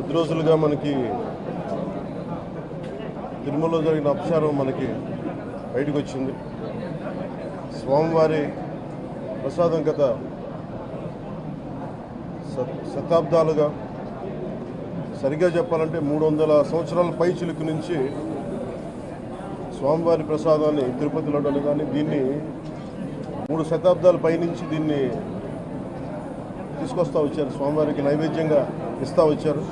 కొద్ది రోజులుగా మనకి తిరుమలలో జరిగిన అపచారం మనకి బయటకు వచ్చింది. స్వామివారి ప్రసాదం గత శతాబ్దాలుగా, సరిగ్గా చెప్పాలంటే 300 సంవత్సరాల పై చిలుకు నుంచి స్వామివారి ప్రసాదాన్ని తిరుపతిలో కానీ దీన్ని 3 శతాబ్దాల పైనుంచి దీన్ని తీసుకొస్తూ వచ్చారు, స్వామివారికి నైవేద్యంగా ఇస్తూ వచ్చారు.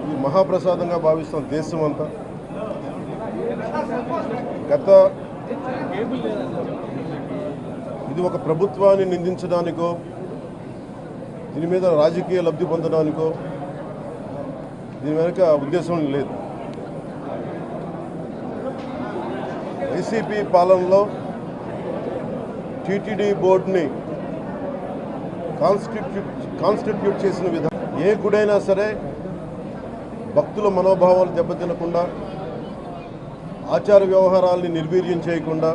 ఇది మహాప్రసాదంగా భావిస్తాం దేశం అంతా. ఇది ఒక ప్రభుత్వాన్ని నిందించడానికో, దీని మీద రాజకీయ లబ్ధి పొందడానికో దీని వెనుక ఉద్దేశం లేదు. వైసీపీ పాలనలో టీటీడీ బోర్డుని కాన్స్టిట్యూట్ చేసిన విధానం, ఏ గుడైనా సరే భక్తుల మనోభావాలు దెబ్బతినకుండా, ఆచార వ్యవహారాల్ని నిర్వీర్యం చేయకుండా,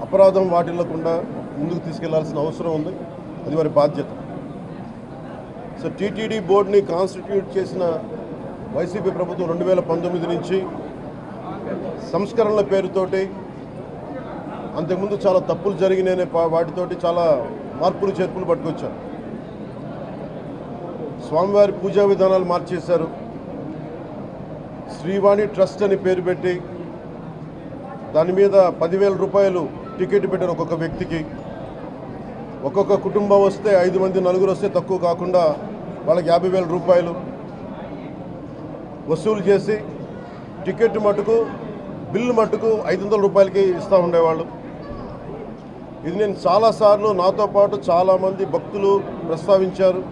అపరాధం వాటిల్లకుండా ముందుకు తీసుకెళ్లాల్సిన అవసరం ఉంది. అది వారి బాధ్యత. సో టీటీడీ బోర్డుని కాన్స్టిట్యూట్ చేసిన వైసీపీ ప్రభుత్వం 2019 నుంచి సంస్కరణల పేరుతోటి, అంతకుముందు చాలా తప్పులు జరిగినాయనే వాటితోటి చాలా మార్పులు చేర్పులు పట్టుకొచ్చారు. స్వామివారి పూజా విధానాలు మార్చేశారు. శ్రీవాణి ట్రస్ట్ అని పేరు పెట్టి దాని మీద 10,000 రూపాయలు టికెట్ పెట్టారు ఒక్కొక్క వ్యక్తికి. ఒక్కొక్క కుటుంబం వస్తే 5 మంది, 4 వస్తే తక్కువ కాకుండా వాళ్ళకి 50,000 రూపాయలు వసూలు చేసి టికెట్ మటుకు, బిల్లు మటుకు 500 రూపాయలకి ఇస్తూ ఉండేవాళ్ళు. ఇది నేను చాలాసార్లు, నాతో పాటు చాలామంది భక్తులు ప్రస్తావించారు,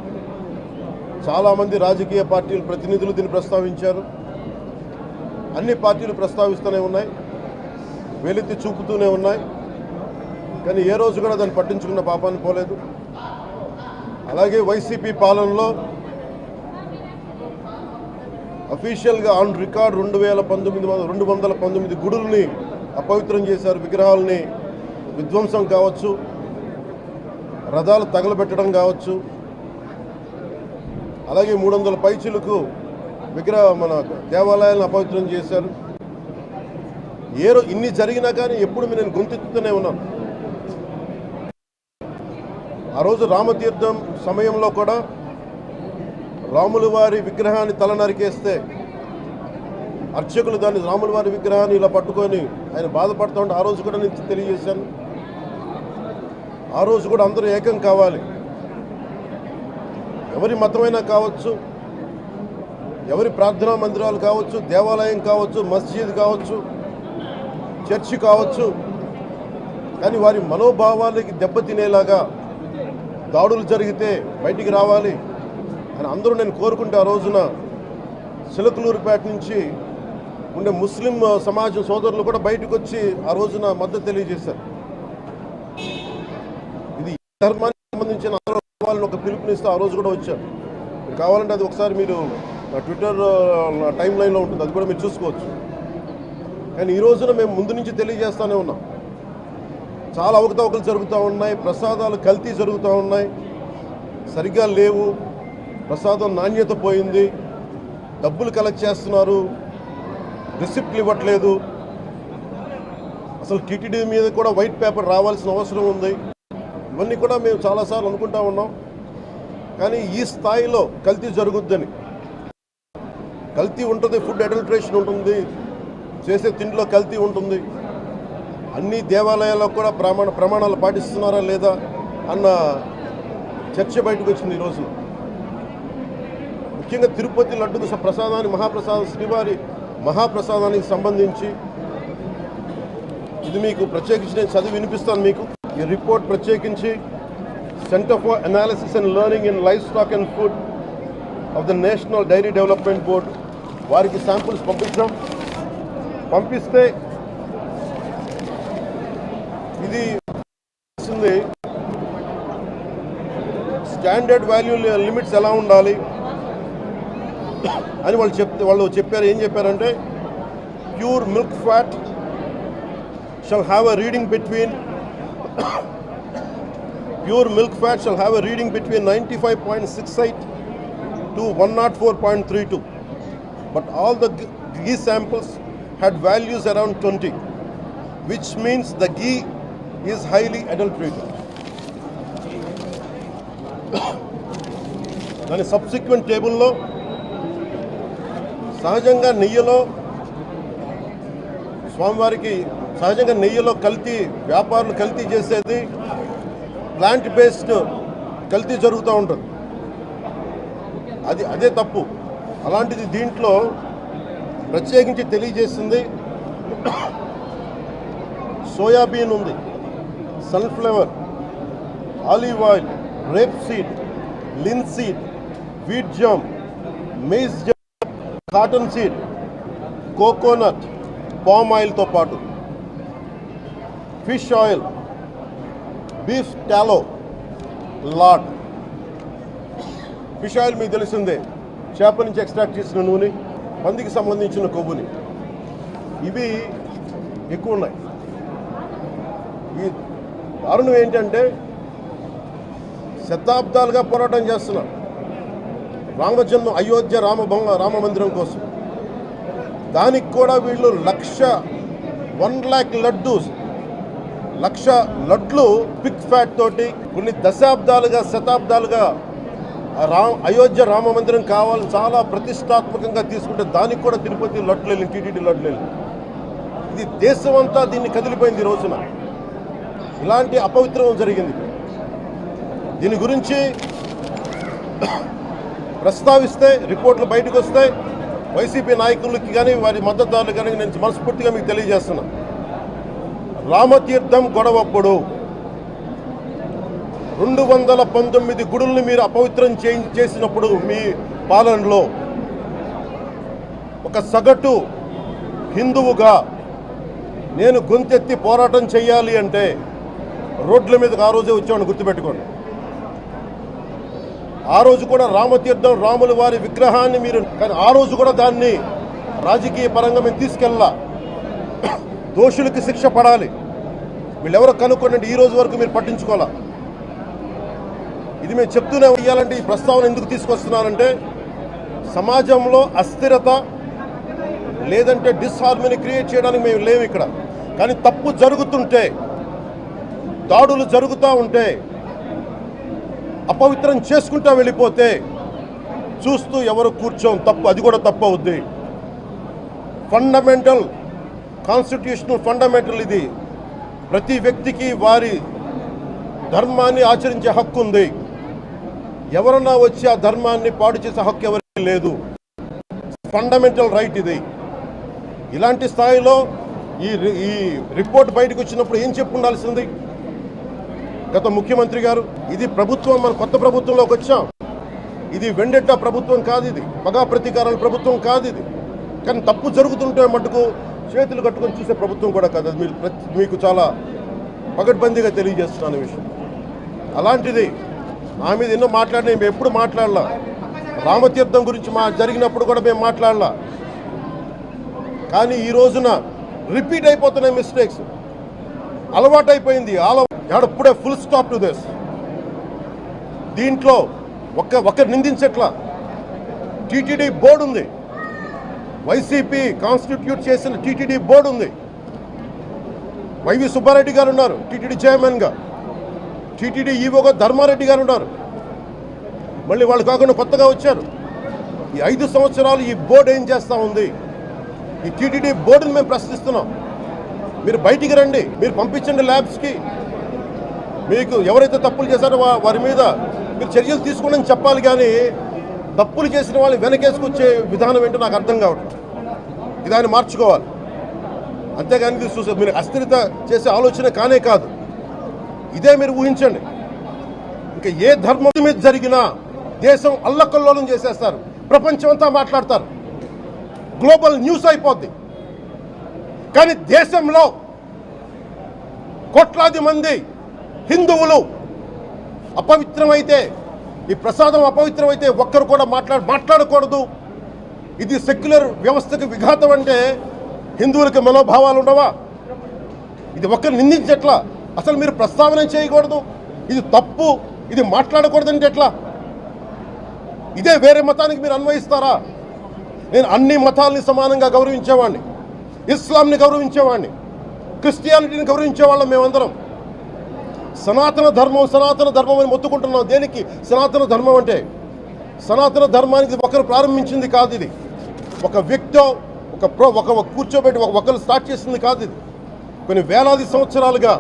చాలామంది రాజకీయ పార్టీల ప్రతినిధులు దీన్ని ప్రస్తావించారు. అన్ని పార్టీలు ప్రస్తావిస్తూనే ఉన్నాయి, వేలెత్తి చూపుతూనే ఉన్నాయి. కానీ ఏ రోజు కూడా దాన్ని పట్టించుకున్న పాపాన్ని పోలేదు. అలాగే వైసీపీ పాలనలో అఫీషియల్గా ఆన్ రికార్డ్ 219 గుడుల్ని అపవిత్రం చేశారు. విగ్రహాలని విధ్వంసం కావచ్చు, రథాలు తగలబెట్టడం కావచ్చు, అలాగే 300 పైచిలకు మన దేవాలయాలను అపవిత్రం చేశారు. ఇన్ని జరిగినా కానీ ఎప్పుడు నేను గొంతెత్తుతూనే ఉన్నాను. ఆ రోజు రామతీర్థం సమయంలో కూడా రాముల వారి విగ్రహాన్ని తల నరికేస్తే అర్చకులు దాన్ని, రాముల వారి విగ్రహాన్ని ఇలా పట్టుకొని ఆయన బాధపడుతూ ఉంటే ఆ రోజు కూడా నేను తెలియజేశాను. ఆ రోజు కూడా అందరూ ఏకం కావాలి. ఎవరి మతమైనా కావచ్చు, ఎవరి ప్రార్థనా మందిరాలు కావచ్చు, దేవాలయం కావచ్చు, మస్జిద్ కావచ్చు, చర్చి కావచ్చు, కానీ వారి మనోభావాలకి దెబ్బతినేలాగా దాడులు జరిగితే బయటికి రావాలి అని అందరూ నేను కోరుకుంటే, ఆ రోజున చిలకలూరుపేట నుంచి ఉండే ముస్లిం సమాజం సోదరులు కూడా బయటకు వచ్చి ఆ రోజున మద్దతు తెలియజేశారు. ఇది ధర్మానికి సంబంధించిన వాళ్ళని ఒక పిలుపునిస్తూ ఆ రోజు కూడా వచ్చారు. మీరు కావాలంటే అది ఒకసారి మీరు ట్విట్టర్ టైం లైన్లో ఉంటుంది, అది కూడా మీరు చూసుకోవచ్చు. కానీ ఈ రోజున మేము ముందు నుంచి తెలియజేస్తూనే ఉన్నాం, చాలా అవకతవకలు జరుగుతూ ఉన్నాయి, ప్రసాదాలు కల్తీ జరుగుతూ ఉన్నాయి, సరిగ్గా లేవు, ప్రసాదం నాణ్యత పోయింది, డబ్బులు కలెక్ట్ చేస్తున్నారు, రిసిప్ట్లు ఇవ్వట్లేదు, అసలు టీటీడీ మీద కూడా వైట్ పేపర్ రావాల్సిన అవసరం ఉంది. ఇవన్నీ కూడా మేము చాలాసార్లు అనుకుంటా ఉన్నాం. కానీ ఈ స్థాయిలో కల్తీ జరుగుద్దని, కల్తీ ఉంటుంది, ఫుడ్ అడల్ట్రేషన్ ఉంటుంది, చేసే తిండిలో కల్తీ ఉంటుంది, అన్ని దేవాలయాల్లో కూడా ప్రమాణాలు పాటిస్తున్నారా లేదా అన్న చర్చ బయటకు వచ్చింది ఈరోజు. ముఖ్యంగా తిరుపతి లడ్డుకు ప్రసాదాన్ని, మహాప్రసాదం, శ్రీవారి మహాప్రసాదానికి సంబంధించి ఇది మీకు ప్రత్యేకించి నేను చదివి వినిపిస్తాను. మీకు ఈ రిపోర్ట్ ప్రత్యేకించి centre for analysis and learning in livestock and food of the national dairy development board వారికి శాంపుల్స్ పంపిస్తే ఇది స్టాండర్డ్ వాల్యూ లిమిట్స్ ఎలా ఉండాలి అని వాళ్ళు చెప్పారు. ఏం చెప్పారంటే pure milk fat shall have a reading between 95.68 to 104.32, but all the ghee samples had values around 20, which means the ghee is highly adulterated. దాని సబ్సిక్వెంట్ టేబుల్లో సహజంగా నెయ్యిలో కల్తీ వ్యాపారులు కల్తీ చేసేది ప్లాంట్ బేస్డ్ కల్తీ జరుగుతూ ఉంటుంది. అదే తప్పు. అలాంటిది దీంట్లో ప్రత్యేకించి తెలియజేసింది సోయాబీన్ ఉంది, sunflower, olive oil, rapeseed, linseed, wheat germ, maize germ, cottonseed, coconut, palm ఆయిల్తో పాటు fish oil, beef tallow, lard. Fish oil మీకు తెలిసిందే, చేప నుంచి ఎక్స్ట్రాక్ట్ చేసిన నూనె, పందికి సంబంధించిన కొవ్వుని, ఇవి ఎక్కువ ఉన్నాయి. ఈ దారుణం ఏంటంటే శతాబ్దాలుగా పోరాటం చేస్తున్నాం అయోధ్య రామ మందిరం కోసం. దానికి కూడా వీళ్ళు 1,00,000 లక్ష లడ్లు పిక్ ఫ్యాట్ తోటి కొన్ని శతాబ్దాలుగా అయోధ్య రామ మందిరం కావాలని చాలా ప్రతిష్టాత్మకంగా తీసుకుంటే దానికి కూడా తిరుపతి లడ్లు వెళ్ళి, టీటీడీ లడ్లు వెళ్ళి, ఇది దేశం అంతా దీన్ని కదిలిపోయింది. ఈ రోజున ఇలాంటి అపవిత్రం జరిగింది. దీని గురించి ప్రస్తావిస్తే రిపోర్ట్లు బయటకు వస్తాయి. వైసీపీ నాయకులకి కానీ వారి మద్దతుదారులు కానీ నేను మనస్ఫూర్తిగా మీకు తెలియజేస్తున్నా, రామతీర్థం గొడవప్పుడు 219 గుడుల్ని మీరు అపవిత్రం చేసినప్పుడు మీ పాలనలో ఒక సగటు హిందువుగా నేను గొంతెత్తి పోరాటం చేయాలి అంటే రోడ్ల మీదకి ఆ రోజే వచ్చామని గుర్తుపెట్టుకోండి. ఆ రోజు కూడా రామతీర్థం రాముల వారి విగ్రహాన్ని మీరు, కానీ ఆ రోజు కూడా దాన్ని రాజకీయ పరంగా మేము తీసుకెళ్ళా. దోషులకి శిక్ష పడాలి. వీళ్ళెవరో కనుక్కోండి, ఈ రోజు వరకు మీరు పట్టించుకోవాలా. ఇది మేము చెప్తూనే ఇవ్వాలంటే ఈ ప్రస్తావన ఎందుకు తీసుకొస్తున్నానంటే సమాజంలో అస్థిరత లేదంటే డిస్హార్మనీ క్రియేట్ చేయడానికి మేము లేవు ఇక్కడ. కానీ తప్పు జరుగుతుంటే, దాడులు జరుగుతూ ఉంటే, అపవిత్రం చేసుకుంటూ వెళ్ళిపోతే చూస్తూ ఎవరు కూర్చోం. తప్పు, అది కూడా తప్పు అవుద్ది. ఫండమెంటల్ కాన్స్టిట్యూషనల్ ఫండమెంటల్ ఇది. ప్రతి వ్యక్తికి వారి ధర్మాన్ని ఆచరించే హక్కు ఉంది. ఎవరన్నా వచ్చి ఆ ధర్మాన్ని పాడు చేసే హక్కు ఎవరికి లేదు. ఫండమెంటల్ రైట్ ఇది. ఇలాంటి స్థాయిలో ఈ రిపోర్ట్ బయటకు వచ్చినప్పుడు ఏం చెప్పు ఉండాల్సింది గత ముఖ్యమంత్రి గారు? ఇది ప్రభుత్వం, మన కొత్త ప్రభుత్వంలోకి వచ్చాం. ఇది వెండెట్టా ప్రభుత్వం కాదు, ఇది పగా ప్రతీకారాల ప్రభుత్వం కాదు ఇది. కానీ తప్పు జరుగుతుంటే మటుకు చేతులు కట్టుకొని చూసే ప్రభుత్వం కూడా కాదు. అది మీకు చాలా పగడ్బందీగా తెలియజేస్తున్నాను విషయం. అలాంటిది నా మీద ఎన్నో మాట్లాడినా మేము ఎప్పుడు మాట్లాడలా. రామతీర్థం గురించి జరిగినప్పుడు కూడా మేము మాట్లాడలా. కానీ ఈ రోజున రిపీట్ అయిపోతున్నాయి మిస్టేక్స్. అలవాటైపోయింది. ఎప్పుడే ఫుల్ స్టాప్ టు దిస్. దీంట్లో ఒక్కరు నిందించట్లా. టీటీడీ బోర్డు ఉంది, వైసీపీ కాన్స్టిట్యూట్ చేసిన టీటీడీ బోర్డు ఉంది. వైవి సుబ్బారెడ్డి గారు ఉన్నారు టీటీడీ చైర్మన్గా. టీటీడీ ఈవోగా ధర్మారెడ్డి గారు ఉన్నారు. మళ్ళీ వాళ్ళు కాకుండా కొత్తగా వచ్చారు. ఈ 5 సంవత్సరాలు ఈ బోర్డు ఏం చేస్తూ ఉంది? ఈ టీటీడీ బోర్డుని మేము ప్రశ్నిస్తున్నాం. మీరు బయటికి రండి, మీరు పంపించండి ల్యాబ్స్కి. మీకు ఎవరైతే తప్పులు చేశారో వారి మీద మీరు చర్యలు తీసుకోండి అని చెప్పాలి. కానీ తప్పులు చేసిన వాళ్ళని వెనకేసుకొచ్చే విధానం ఏంటో నాకు అర్థం కావట్లేదు. దాన్ని మార్చుకోవాలి. అంతేగాని చూసే మీరు అస్థిరత చేసే ఆలోచన కానే కాదు. ఇదే మీరు ఊహించండి. ఇంకా ఏ ధర్మం మీద జరిగినా దేశం అల్లకల్లోలం చేసేస్తారు, ప్రపంచం అంతా మాట్లాడతారు, గ్లోబల్ న్యూస్ అయిపోద్ది. కానీ దేశంలో కోట్లాది మంది హిందువులు అపవిత్రమైతే, ఈ ప్రసాదం అపవిత్రమైతే ఒక్కరు కూడా మాట్లాడకూడదు. ఇది సెక్యులర్ వ్యవస్థకు విఘాతం అంటే హిందువులకి మనోభావాలు ఉండవా? ఇది ఒక్కరు నిందించట్లా. అసలు మీరు ప్రస్తావన చేయకూడదు, ఇది తప్పు, ఇది మాట్లాడకూడదంటే ఎట్లా? ఇదే వేరే మతానికి మీరు అన్వయిస్తారా? నేను అన్ని మతాలని సమానంగా గౌరవించేవాడిని, ఇస్లాంని గౌరవించేవాడిని, క్రిస్టియానిటీని గౌరవించేవాళ్ళం మేమందరం. సనాతన ధర్మం అని మొత్తుకుంటున్నాం. దేనికి సనాతన ధర్మం అంటే? సనాతన ధర్మానికి ఒకరు ప్రారంభించింది కాదు ఇది. ఒక వ్యక్తో ఒక కూర్చోబెట్టి ఒకరు స్టార్ట్ చేసింది కాదు ఇది. కొన్ని వేలాది సంవత్సరాలుగా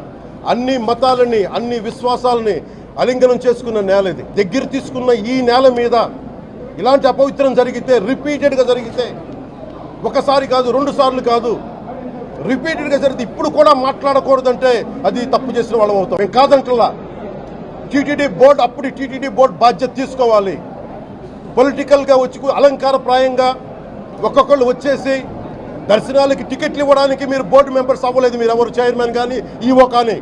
అన్ని మతాలని, అన్ని విశ్వాసాలని అలింగనం చేసుకున్న నేల ఇది. దగ్గర తీసుకున్న ఈ నేల మీద ఇలాంటి అపవిత్రం జరిగితే, రిపీటెడ్గా జరిగితే, ఒకసారి కాదు, 2 సార్లు కాదు, రిపీటెడ్గా జరిగితే ఇప్పుడు కూడా మాట్లాడకూడదంటే అది తప్పు చేసిన వాళ్ళం అవుతాం. మేము కాదంటలా. టీటీడీ బోర్డు, అప్పుడు టీటీడీ బోర్డు బాధ్యత తీసుకోవాలి. పొలిటికల్గా వచ్చి అలంకారప్రాయంగా ఒక్కొక్కళ్ళు వచ్చేసి దర్శనాలకి టికెట్లు ఇవ్వడానికి మీరు బోర్డు మెంబర్స్ అవ్వలేదు. మీరు ఎవరు చైర్మన్ కానీ ఈవో కానీ.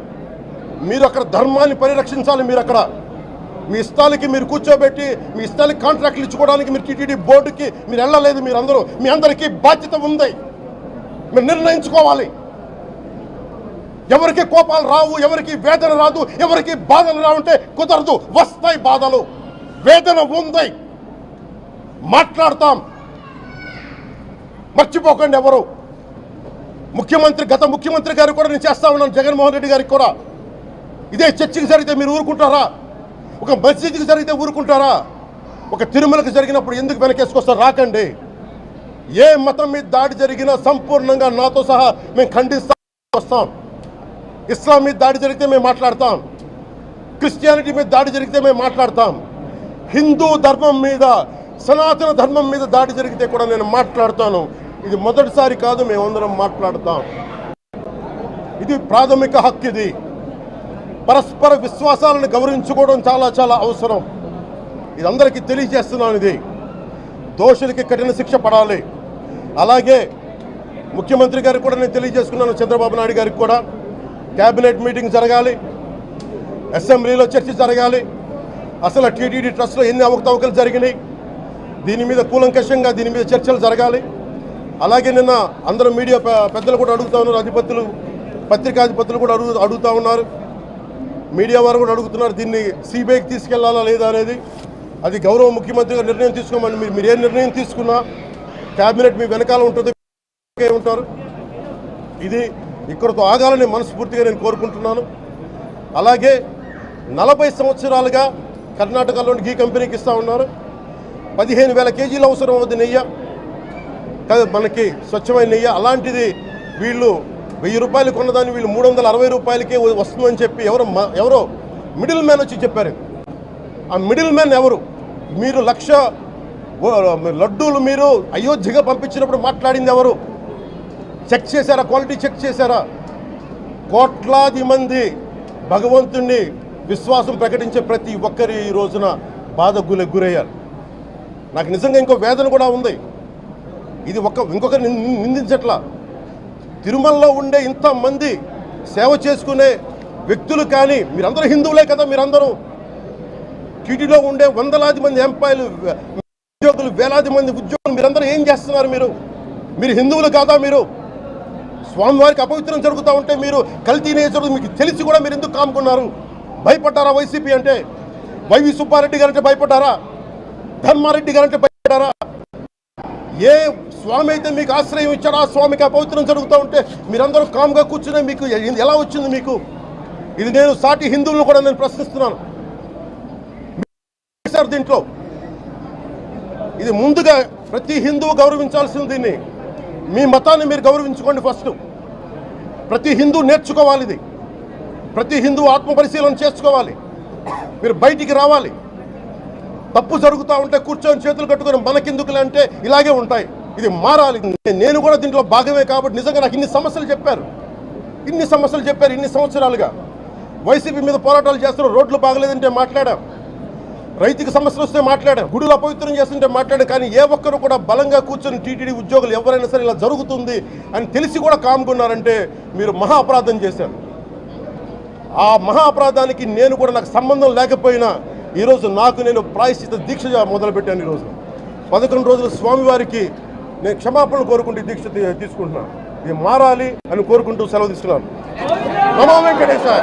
మీరు అక్కడ ధర్మాన్ని పరిరక్షించాలి. మీరు అక్కడ మీ ఇష్టాలకి మీరు కూర్చోబెట్టి మీ ఇష్టాలకి కాంట్రాక్ట్లు ఇచ్చుకోవడానికి మీరు టీటీడీ బోర్డుకి మీరు వెళ్ళలేదు. మీరందరూ, మీ అందరికీ బాధ్యత ఉంది. మీరు నిర్ణయించుకోవాలి. ఎవరికి కోపాలు రావు, ఎవరికి వేదన రాదు, ఎవరికి బాధలు రావుంటే కుదరదు. వస్తాయి బాధలు, వేదన ఉంది, మాట్లాడతాం. మర్చిపోకండి ఎవరు. గత ముఖ్యమంత్రి గారు కూడా నేను చేస్తా ఉన్నాను, జగన్మోహన్ రెడ్డి గారికి కూడా. ఇదే చర్చికి జరిగితే మీరు ఊరుకుంటారా? ఒక మసీదుకి జరిగితే ఊరుకుంటారా? ఒక తిరుమలకు జరిగినప్పుడు ఎందుకు వెనకేసుకొస్తారు? రాకండి. ఏ మతం మీద దాడి జరిగినా సంపూర్ణంగా నాతో సహా మేము ఖండిస్తాం, వస్తాం. ఇస్లాం మీద దాడి జరిగితే మేము మాట్లాడతాం, క్రిస్టియానిటీ మీద దాడి జరిగితే మేము మాట్లాడతాం, హిందూ ధర్మం మీద, సనాతన ధర్మం మీద దాడి జరిగితే కూడా నేను మాట్లాడతాను. ఇది మొదటిసారి కాదు, మేమందరం మాట్లాడతాం. ఇది ప్రాథమిక హక్కు. ఇది పరస్పర విశ్వాసాలను గౌరవించుకోవడం చాలా చాలా అవసరం. ఇది అందరికీ తెలియజేస్తున్నాను. ఇది దోషులకి కఠిన శిక్ష పడాలి. అలాగే ముఖ్యమంత్రి గారికి కూడా నేను తెలియజేసుకున్నాను, చంద్రబాబు నాయుడు గారికి కూడా క్యాబినెట్ మీటింగ్ జరగాలి, అసెంబ్లీలో చర్చ జరగాలి. అసలు టీటీడీ ట్రస్ట్లో ఎన్ని అవకతవకలు జరిగినాయి, దీని మీద కూలంకషంగా దీని మీద చర్చలు జరగాలి. అలాగే నిన్న అందరూ మీడియా పెద్దలు కూడా అడుగుతూ ఉన్నారు, అధిపతులు, పత్రికాధిపతులు కూడా అడుగుతూ ఉన్నారు, మీడియా వారు కూడా అడుగుతున్నారు, దీన్ని సిబిఐకి తీసుకెళ్లాలా లేదా అనేది. అది గౌరవ ముఖ్యమంత్రి గారు నిర్ణయం తీసుకోమని. మీరు ఏ నిర్ణయం తీసుకున్నా క్యాబినెట్ మీ వెనకాల ఉంటుంది, ఉంటారు. ఇది ఇక్కడతో ఆగాలని మనస్ఫూర్తిగా నేను కోరుకుంటున్నాను. అలాగే 40 సంవత్సరాలుగా కర్ణాటకలోని గీ కంపెనీకి ఇస్తూ ఉన్నారు. 15,000 కేజీలు అవసరం అవుతుంది నెయ్యి, మనకి స్వచ్ఛమైన నెయ్యి. అలాంటిది వీళ్ళు 1000 రూపాయలు కొన్నదాన్ని వీళ్ళు 360 రూపాయలకే వస్తుందని చెప్పి ఎవరో మిడిల్ మ్యాన్ వచ్చి చెప్పారు. ఆ మిడిల్ మ్యాన్ ఎవరు? మీరు 1,00,000 లడ్డూలు మీరు అయోధ్యగా పంపించినప్పుడు మాట్లాడింది ఎవరు? చెక్ చేశారా? క్వాలిటీ చెక్ చేశారా? కోట్లాది మంది భగవంతుణ్ణి విశ్వాసం ప్రకటించే ప్రతి ఒక్కరి ఈ రోజున బాధకు గురయ్యారు. నాకు నిజంగా ఇంకో వేదన కూడా ఉంది. ఇది ఇంకొకరు నిందించట్లా. తిరుమలలో ఉండే ఇంతమంది సేవ చేసుకునే వ్యక్తులు కానీ మీరందరూ హిందువులే కదా. మీరందరూ టీటీలో ఉండే వందలాది మంది ఎంప్లాయీలు, ఉద్యోగులు, వేలాది మంది ఉద్యోగులు, మీరందరూ ఏం చేస్తున్నారు? మీరు హిందువులు కాదా? మీరు స్వామివారికి అపవిత్రం జరుగుతూ ఉంటే మీరు కల్తీ నేచరు మీకు తెలిసి కూడా మీరు ఎందుకు కాముకున్నారు? భయపడ్డారా? వైసీపీ అంటే వైవి సుబ్బారెడ్డి గారంటే భయపడ్డారా? ధర్మారెడ్డి గారంటే భయపడ్డారా? ఏ స్వామి అయితే మీకు ఆశ్రయం ఇచ్చారో ఆ స్వామికి అపవిత్రం జరుగుతూ ఉంటే మీరందరూ కామ్గా కూర్చునే మీకు ఎలా వచ్చింది మీకు? ఇది నేను సాటి హిందువులను కూడా నేను ప్రశ్నిస్తున్నాను. దీంట్లో ఇది ముందుగా ప్రతి హిందువు గౌరవించాల్సింది. దీన్ని మీ మతాన్ని మీరు గౌరవించుకోండి ఫస్ట్. ప్రతి హిందువు నేర్చుకోవాలి. ఇది ప్రతి హిందువు ఆత్మపరిశీలన చేసుకోవాలి. మీరు బయటికి రావాలి. తప్పు జరుగుతూ ఉంటే కూర్చొని చేతులు కట్టుకొని మనకెందుకులే అంటే ఇలాగే ఉంటాయి. ఇది మారాలి. నేను కూడా దీంట్లో భాగమే కాబట్టి నిజంగా నాకు ఇన్ని సమస్యలు చెప్పారు ఇన్ని సంవత్సరాలుగా. వైసీపీ మీద పోరాటాలు చేస్తున్నారు. రోడ్లు బాగలేదంటే మాట్లాడాం, రైతుకి సమస్యలు వస్తే మాట్లాడాం, గుడులు అపవిత్రం చేస్తుంటే మాట్లాడాం. కానీ ఏ ఒక్కరు కూడా బలంగా కూర్చొని టీటీడీ ఉద్యోగులు ఎవరైనా సరే ఇలా జరుగుతుంది అని తెలిసి కూడా కామ్గున్నారంటే మీరు మహా అపరాధం చేశారు. ఆ మహా అపరాధానికి నేను కూడా నాకు సంబంధం లేకపోయినా ఈరోజు నేను ప్రాయశ్చిత దీక్ష మొదలుపెట్టాను. ఈరోజు 11 రోజులు స్వామివారికి నేను క్షమాపణలు కోరుకుంటూ దీక్ష తీసుకుంటున్నాను. ఇది మారాలి అని కోరుకుంటూ సెలవు తీసుకున్నాను. నమో వెంకటేశాయ.